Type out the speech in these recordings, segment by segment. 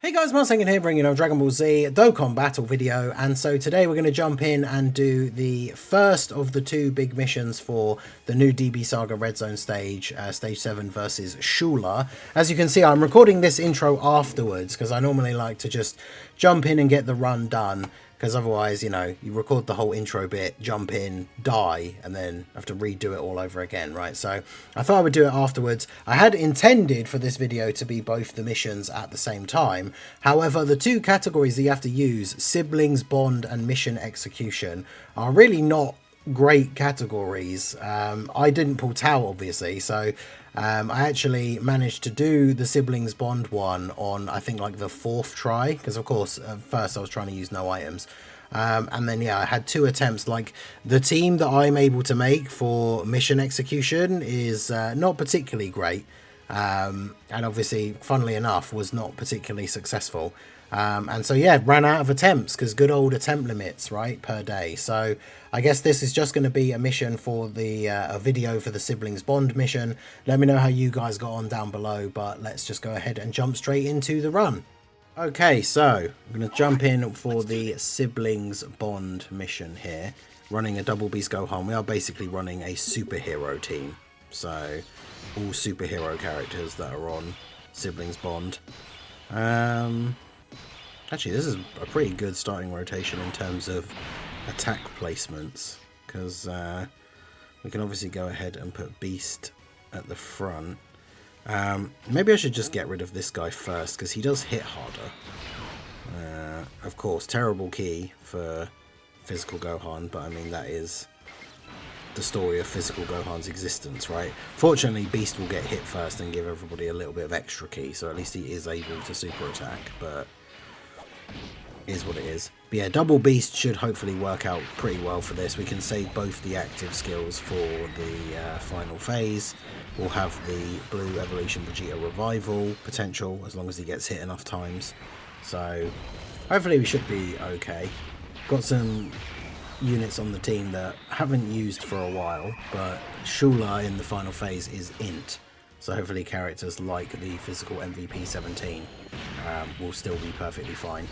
Hey guys, Marsengan here bringing you Dragon Ball Z Dokkan battle video, and so today we're going to jump in and do the first of the two big missions for the new DB Saga Redzone stage, stage 7 versus Shula. As you can see, I'm recording this intro afterwards because I normally like to just jump in and get the run done, because otherwise, you know, you record the whole intro bit, jump in, die, and then have to redo it all over again, right? So I thought I would do it afterwards. I had intended for this video to be both the missions at the same time. However, the two categories that you have to use, siblings bond and mission execution, are really not great categories. I didn't pull Tau, obviously, so I actually managed to do the siblings bond one on, I think, like the 4th try, because of course at first I was trying to use no items, and then yeah, I had 2 attempts. Like, the team that I'm able to make for mission execution is not particularly great, and obviously, funnily enough, was not particularly successful. And so yeah, ran out of attempts because good old attempt limits, right, per day. So I guess this is just going to be a mission for the a video for the siblings bond mission. Let me know how you guys got on down below, but let's just go ahead and jump straight into the run. Okay, so I'm going to jump in for the siblings bond mission here, running a double beast Gohan. We are basically running a superhero team, so all superhero characters that are on siblings bond. Actually, this is a pretty good starting rotation in terms of attack placements, because we can obviously go ahead and put Beast at the front. Maybe I should just get rid of this guy first, because he does hit harder. Of course, terrible key for physical Gohan, but I mean, that is the story of physical Gohan's existence, right? Fortunately, Beast will get hit first and give everybody a little bit of extra key, so at least he is able to super attack, but is what it is. But yeah, double beast should hopefully work out pretty well for this. We can save both the active skills for the final phase. We'll have the blue evolution Vegeta revival potential as long as he gets hit enough times. So hopefully we should be okay. Got some units on the team that haven't used for a while, but Shula in the final phase is int. So hopefully characters like the physical MVP 17 will still be perfectly fine.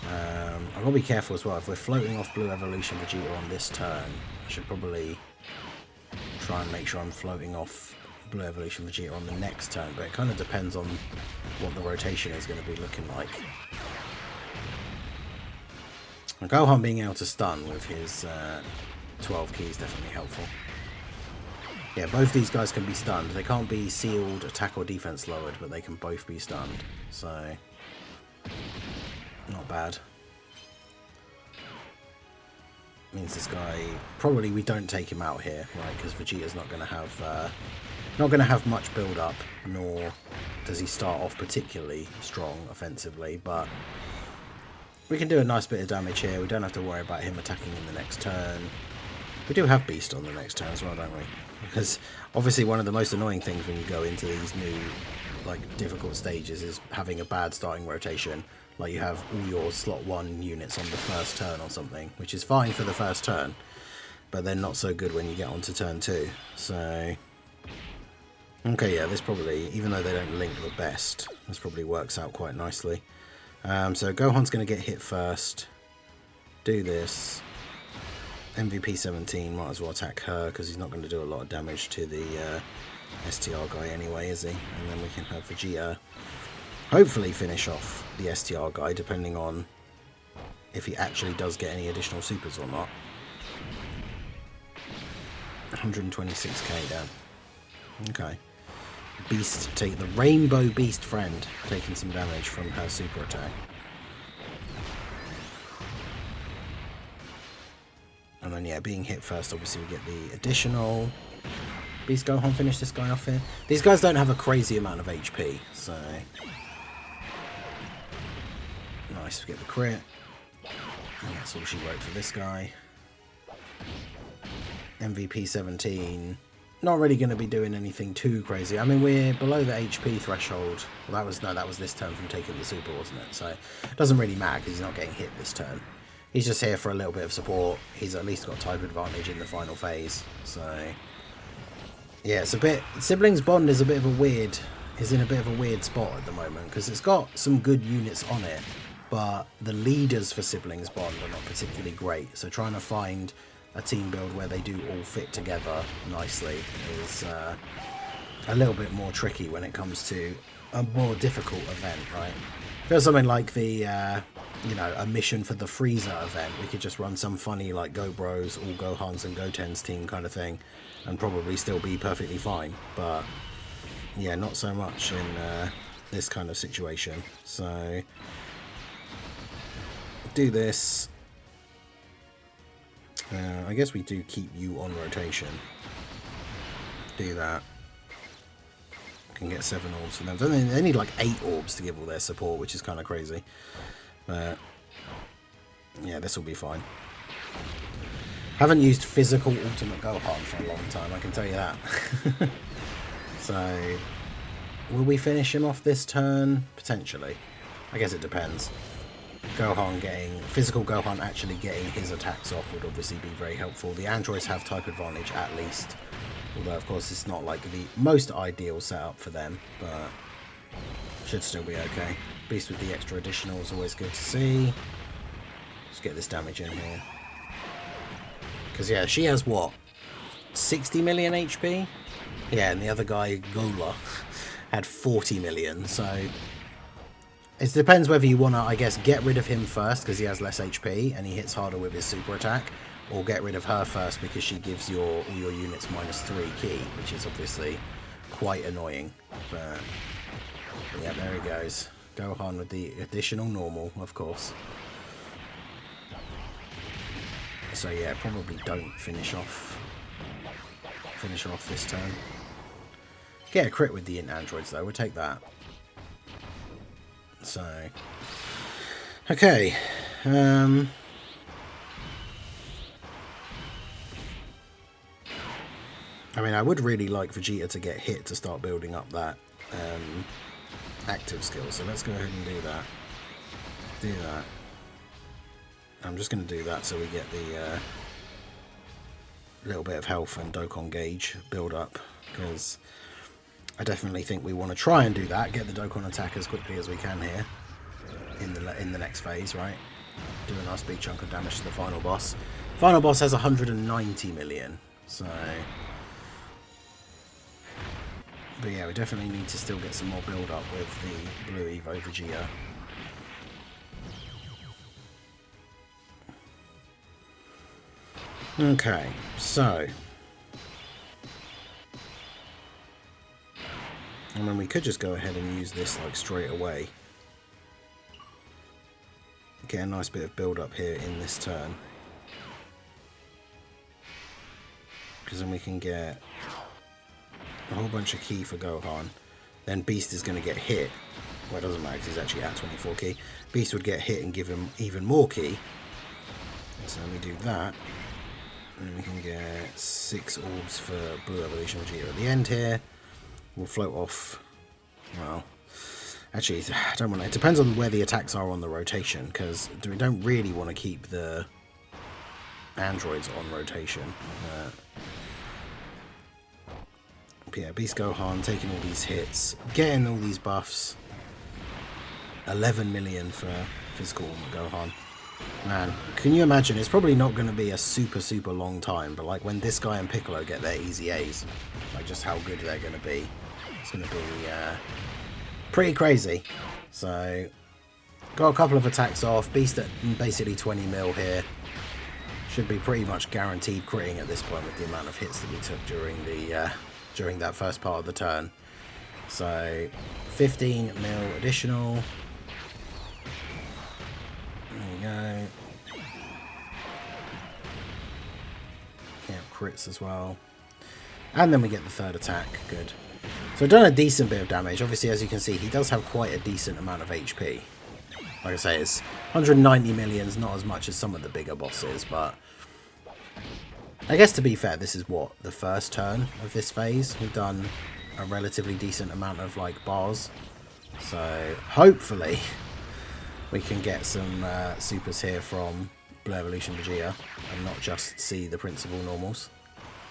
I've got to be careful as well. If we're floating off Blue Evolution Vegeta on this turn, I should probably try and make sure I'm floating off Blue Evolution Vegeta on the next turn, but it kind of depends on what the rotation is going to be looking like. And Gohan being able to stun with his 12 keys is definitely helpful. Yeah, both these guys can be stunned. They can't be sealed, attack or defense lowered, but they can both be stunned. So, not bad. Means this guy, probably we don't take him out here, right? Because Vegeta's not going to have much build up, nor does he start off particularly strong offensively. But we can do a nice bit of damage here. We don't have to worry about him attacking in the next turn. We do have Beast on the next turn as well, don't we? Because obviously one of the most annoying things when you go into these new, like, difficult stages is having a bad starting rotation. Like, you have all your slot 1 units on the first turn or something, which is fine for the first turn, but then not so good when you get onto turn 2. So, okay, yeah, this probably, even though they don't link the best, this probably works out quite nicely. So Gohan's going to get hit first. Do this. MVP 17, might as well attack her, because he's not going to do a lot of damage to the STR guy anyway, is he? And then we can have Vegeta hopefully finish off the STR guy, depending on if he actually does get any additional supers or not. 126k down. Okay. Beast, take the Rainbow Beast friend, taking some damage from her super attack. And then, yeah, being hit first, obviously we get the additional. Beast Gohan finish this guy off here. These guys don't have a crazy amount of HP, so nice, we get the crit. And that's all she wrote for this guy. MVP 17. Not really going to be doing anything too crazy. I mean, we're below the HP threshold. Well, that was this turn from taking the super, wasn't it? So it doesn't really matter because he's not getting hit this turn. He's just here for a little bit of support. He's at least got type advantage in the final phase. So yeah, it's a bit, siblings bond is a bit of a weird is in a bit of a weird spot at the moment, because it's got some good units on it, but the leaders for Siblings Bond are not particularly great. So trying to find a team build where they do all fit together nicely is a little bit more tricky when it comes to a more difficult event, right? If there's something like the, you know, a mission for the Frieza event, we could just run some funny, like, Go Bros, all Gohans and Gotens team kind of thing, and probably still be perfectly fine. But, yeah, not so much in this kind of situation. So, do this. I guess we do keep you on rotation. Do that. Can get 7 orbs from them. They need like 8 orbs to give all their support, which is kind of crazy. But yeah, this will be fine. Haven't used physical Ultimate Gohan for a long time, I can tell you that. So, will we finish him off this turn? Potentially. I guess it depends. Physical Gohan actually getting his attacks off would obviously be very helpful. The androids have type advantage at least. Although, of course, it's not like the most ideal setup for them, but should still be okay. Beast with the extra additional is always good to see. Let's get this damage in here. Because, yeah, she has, what, 60 million HP? Yeah, and the other guy, Gola, had 40 million, so it depends whether you want to, I guess, get rid of him first because he has less HP and he hits harder with his super attack, or get rid of her first because she gives all your units -3 key, which is obviously quite annoying. But yeah, there he goes. Gohan with the additional normal, of course. So yeah, probably don't finish off this turn. Get a crit with the int androids though, we'll take that. So okay. I mean, I would really like Vegeta to get hit to start building up that active skill. So let's go ahead and do that. Do that. I'm just going to do that so we get the little bit of health and Dokkan gauge build up, because I definitely think we want to try and do that. Get the Dokkan attack as quickly as we can here in the next phase, right? Do a nice big chunk of damage to the final boss. Final boss has 190 million, so. But yeah, we definitely need to still get some more build up with the Blue Evo Vegeta. Okay, so. I mean, we could just go ahead and use this like straight away. Get a nice bit of build up here in this turn. Because then we can get a whole bunch of key for Gohan. Then Beast is going to get hit. Well, it doesn't matter because he's actually at 24 key. Beast would get hit and give him even more key. So then we do that. And we can get 6 orbs for Blue Evolution Vegeta at the end here. We'll float off. Well, actually, I don't want to. It depends on where the attacks are on the rotation, because we don't really want to keep the androids on rotation. Yeah, Beast Gohan taking all these hits, getting all these buffs. 11 million for physical Gohan. Man, can you imagine? It's probably not going to be a super long time, but like when this guy and Piccolo get their easy A's, like just how good they're going to be. It's going to be pretty crazy. So, got a couple of attacks off. Beast at basically 20 mil here. Should be pretty much guaranteed critting at this point with the amount of hits that we took during that first part of the turn. So, 15 mil additional. There we go. Yeah, crits as well. And then we get the third attack. Good. So I've done a decent bit of damage. Obviously, as you can see, he does have quite a decent amount of HP. Like I say, it's 190 million, not as much as some of the bigger bosses, but I guess to be fair, this is what, the first turn of this phase. We've done a relatively decent amount of like bars. So hopefully we can get some supers here from Blue Evolution Vegeta and not just see the principal normals.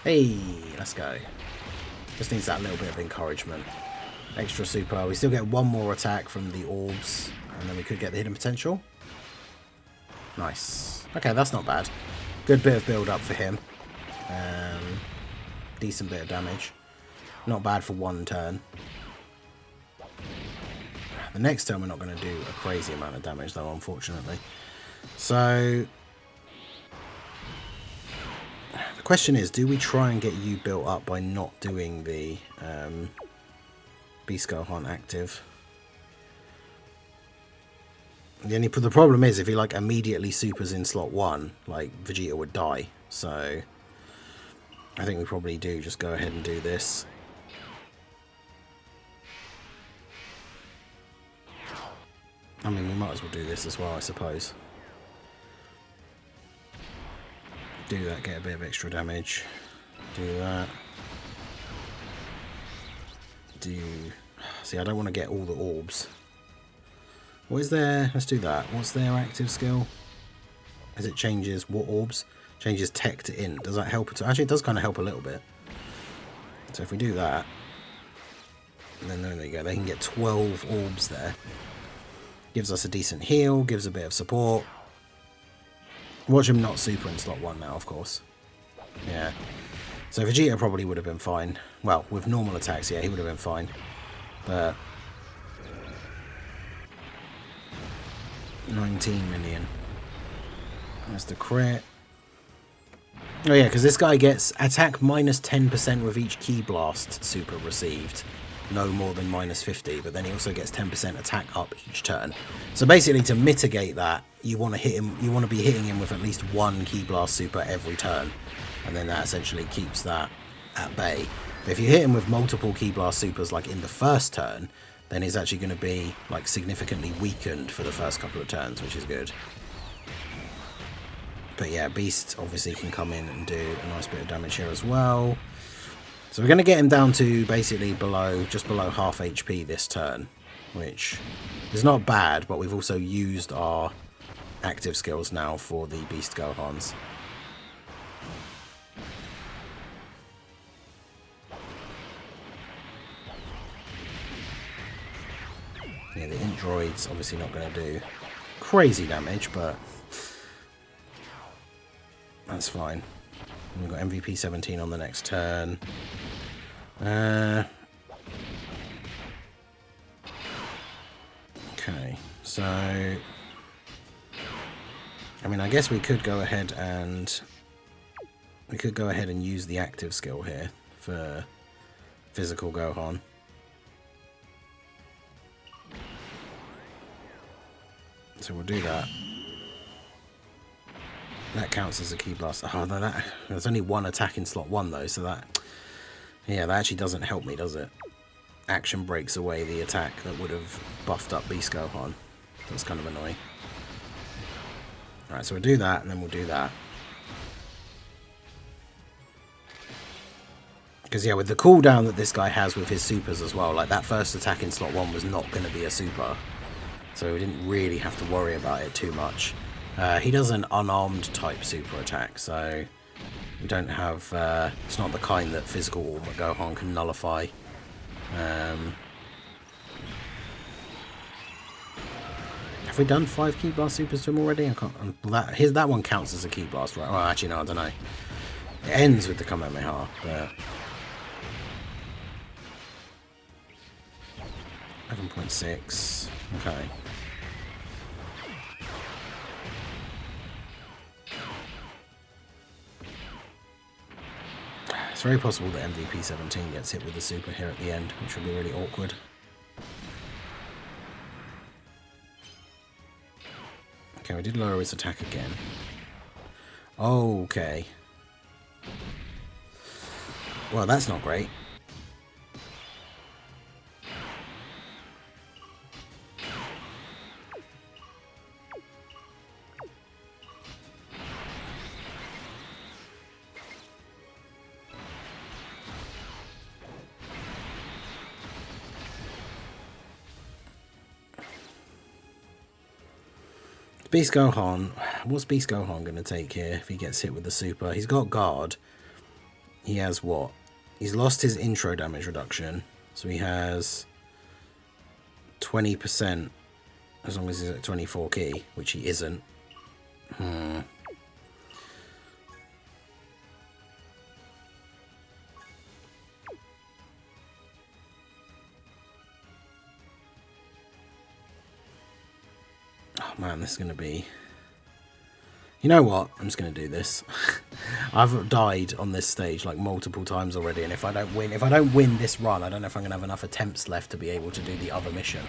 Hey, let's go. Just needs that little bit of encouragement. extra super. We still get one more attack from the orbs, and then we could get the hidden potential. Nice. Okay, that's not bad. Good bit of build up for him. Decent bit of damage. Not bad for one turn. The next turn we're not going to do a crazy amount of damage though, unfortunately. So the question is, do we try and get you built up by not doing the Beast Gohan active? The problem is, if he like immediately supers in slot 1, like Vegeta would die. So I think we probably do just go ahead and do this. I mean, we might as well do this as well, I suppose. Do that, get a bit of extra damage. Do that. See, I don't want to get all the orbs. What is their... Let's do that. What's their active skill? As it changes what orbs? Changes tech to int. Does that help? Actually, it does kind of help a little bit. So if we do that, and then there you go. They can get 12 orbs there. Gives us a decent heal. Gives a bit of support. Watch him not super in slot 1 now, of course. Yeah. So Vegeta probably would have been fine. Well, with normal attacks, yeah, he would have been fine. But 19 million. That's the crit. Oh yeah, because this guy gets attack minus 10% with each Ki Blast super received. No more than minus 50, but then he also gets 10% attack up each turn. So basically, to mitigate that, you want to hit him. You want to be hitting him with at least one Ki Blast super every turn, and then that essentially keeps that at bay. But if you hit him with multiple Ki Blast supers, like in the first turn, then he's actually going to be like significantly weakened for the first couple of turns, which is good. But yeah, Beast obviously can come in and do a nice bit of damage here as well. So we're going to get him down to basically just below half HP this turn, which is not bad, but we've also used our active skills now for the Beast Gohans. Yeah, the Int Droid's obviously not going to do crazy damage, but that's fine. We've got MVP 17 on the next turn. Okay, so I mean, I guess we could go ahead and use the active skill here for physical Gohan. So we'll do that. That counts as a Ki Blast. Oh, no, there's only one attack in slot 1 though, so that... Yeah, that actually doesn't help me, does it? Action breaks away the attack that would have buffed up Beast Gohan. That's kind of annoying. Alright, so we'll do that, and then we'll do that. Because, yeah, with the cooldown that this guy has with his supers as well, like that first attack in slot 1 was not going to be a super. So we didn't really have to worry about it too much. He does an unarmed type super attack, so we don't have... it's not the kind that physical Ultimate Gohan can nullify. Have we done 5 Ki Blast supers to him already? I can't... that one counts as a Ki Blast, right? Well, actually, no, I don't know. It ends with the Kamehameha, but... 11.6. Okay. It's very possible that MVP 17 gets hit with the super here at the end, which will be really awkward. Okay, we did lower his attack again. Okay. Well, that's not great. Beast Gohan, what's Beast Gohan going to take here if he gets hit with the super? He's got guard. He has what? He's lost his intro damage reduction. So he has 20%, as long as he's at 24 key, which he isn't. Oh man, this is going to be... You know what? I'm just going to do this. I've died on this stage like multiple times already, and if I don't win this run, I don't know if I'm going to have enough attempts left to be able to do the other mission.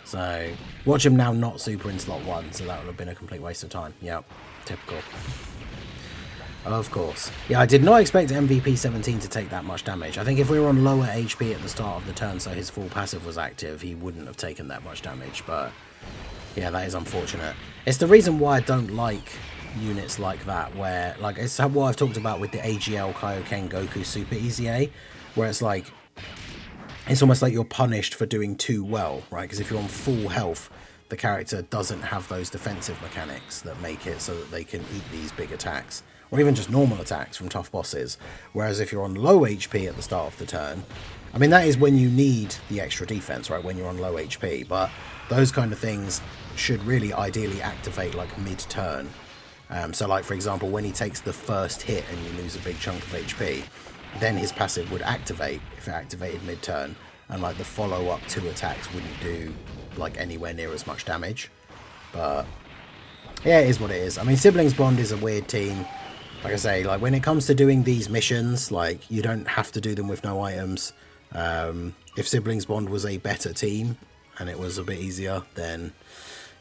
So, watch him now not super in slot 1, so that would have been a complete waste of time. Yep, typical. Of course. Yeah, I did not expect MVP 17 to take that much damage. I think if we were on lower HP at the start of the turn, so his full passive was active, he wouldn't have taken that much damage, but... Yeah, that is unfortunate. It's the reason why I don't like units like that, where, like, it's what I've talked about with the AGL Kaioken Goku Super Easy A, where it's like, it's almost like you're punished for doing too well, right? Because if you're on full health, the character doesn't have those defensive mechanics that make it so that they can eat these big attacks, or even just normal attacks from tough bosses. Whereas if you're on low HP at the start of the turn, I mean, that is when you need the extra defense, right? When you're on low HP, but those kind of things should really ideally activate like mid-turn. So like, for example, when he takes the first hit and you lose a big chunk of HP, then his passive would activate if it activated mid-turn, and like the follow-up 2 attacks wouldn't do like anywhere near as much damage. But yeah, it is what it is. I mean, Siblings Bond is a weird team. Like I say, like when it comes to doing these missions, like you don't have to do them with no items. If Siblings Bond was a better team and it was a bit easier, then,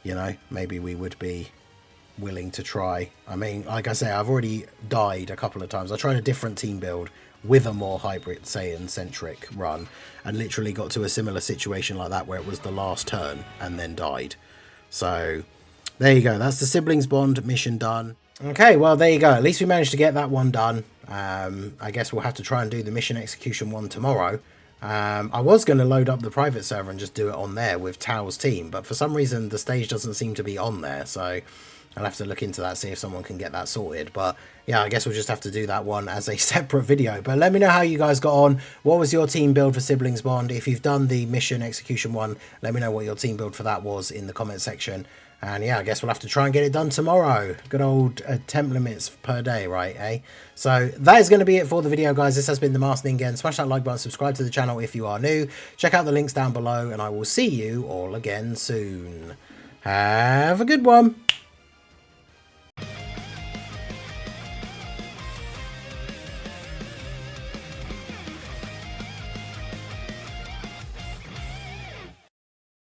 you know, maybe we would be willing to try. I mean, like I say, I've already died a couple of times. I tried a different team build with a more hybrid Saiyan centric run and literally got to a similar situation like that where it was the last turn and then died. So there you go. That's the Siblings Bond mission done. Okay, well, there you go. At least we managed to get that one done. I guess we'll have to try and do the mission execution one tomorrow. I was going to load up the private server and just do it on there with Tao's team, but for some reason the stage doesn't seem to be on there, so I'll have to look into that, see if someone can get that sorted. But yeah, I guess we'll just have to do that one as a separate video. But let me know how you guys got on. What was your team build for Siblings Bond? If you've done the mission execution one, let me know what your team build for that was in the comment section. And yeah, I guess we'll have to try and get it done tomorrow. Good old temp limits per day, right, eh? So that is going to be it for the video, guys. This has been the Master again. Smash that like button, subscribe to the channel if you are new. Check out the links down below, and I will see you all again soon. Have a good one.